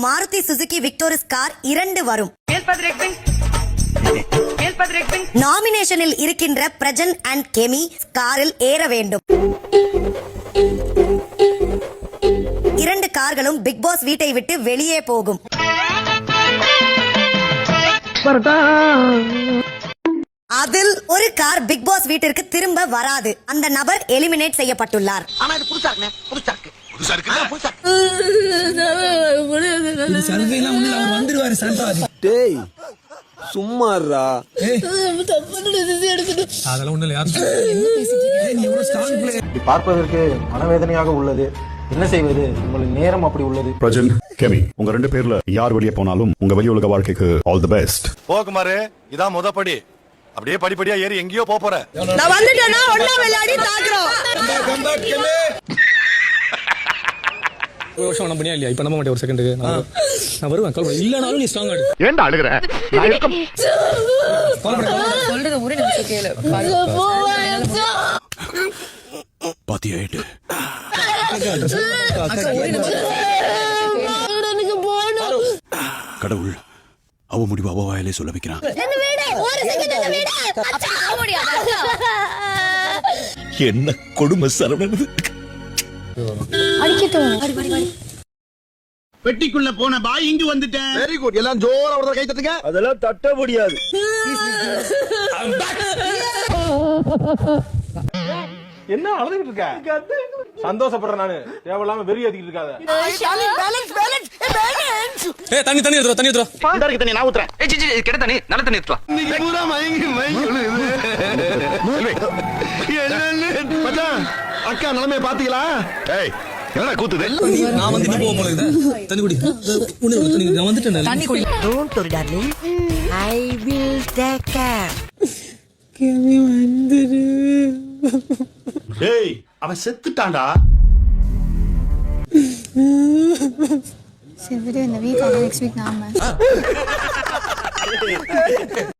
Maruti Suzuki Victoris car 2 வரும். நாமினேஷனில் இருக்கின்ற Prajan and கெமி காரில் ஏற வேண்டும். 2 கார்களும் பிக் பாஸ் வீட்டை விட்டு வெளியே போகும். அதில் ஒரு கார் பிக் பாஸ் வீட்டிற்கு திரும்ப வராது. அந்த நபர் எலிமினேட் செய்யப்பட்டுள்ளார். பார்ப்பதற்கு மனவேதனையாக உள்ளது. என்ன செய்வது? உங்களின் நேரம் அப்படி உள்ளது. பிரஜன், கெமி, உங்க 2 பேர்ல யார் வெளியே போனாலும் உங்க வெளி உலக வாழ்க்கைக்கு ஆல் தி பெஸ்ட். போகுமாறு இதான் முதப்படி. அப்படியே படிப்படியா ஏறி எங்கேயோ போற. நான் வந்துட்டேனா ஒண்ணா விளையாடி தாக்குறோம். ஒரு வருஷம் நான் பண்ணியா இல்லையா? இப்ப நம்ப மாட்டேன். ஒரு செகண்டுக்கு நான் வருவேன். கால் பண்ணு. இல்லனாலும் நீ ஸ்ட்ராங்கா ஆடு. ஏன்டா அழுகுற? நான் இருக்கேன். சொல்றது ஒரே நிமிஷம் கேளு. பாத்தியாயிட்டு கடவுள் அவ முடிவு அவ வாயிலே சொல்ல வைக்கிறான். என்ன கொடுமை சரவணன். பெட்டிக்குள்ள போன பாய் இங்கு வந்துட்டேன். Very good. எல்லாம் ஜோரா அவரத கை தட்டுங்க. அதெல்லாம் தட்ட முடியாது. என்ன அழுதுகிட்டு இருக்க? சந்தோஷப்படுறேன் நானு. தேவையில்லாம வெறி ஏத்திக்கிட்டு இருக்காத. ஏய் தண்ணி எடுத்து தண்ணி எடுத்து. பாண்டாருக்கு தண்ணி நான் ஊத்துறேன். ஏய் ஜி கெட்ட தண்ணி நல்ல தண்ணி எடுத்து. இன்னைக்கு பூரா மயங்கி விழுது. என்னன்னு மச்சான் அக்கா நிலைமைய பாத்தீங்களா? ஏய் என்னடா கூத்துது? நான் வந்து நீ போக போல தண்ணி குடி. உன்னை தண்ணி நான் வந்துட்டேன். தண்ணி குடி. Don't worry darling. I will take care. கெமி வந்துரு. ஏய் அவன் செத்துட்டான்டா. சரி விடு, இந்த வீக் நெக்ஸ்ட் வீக் நாம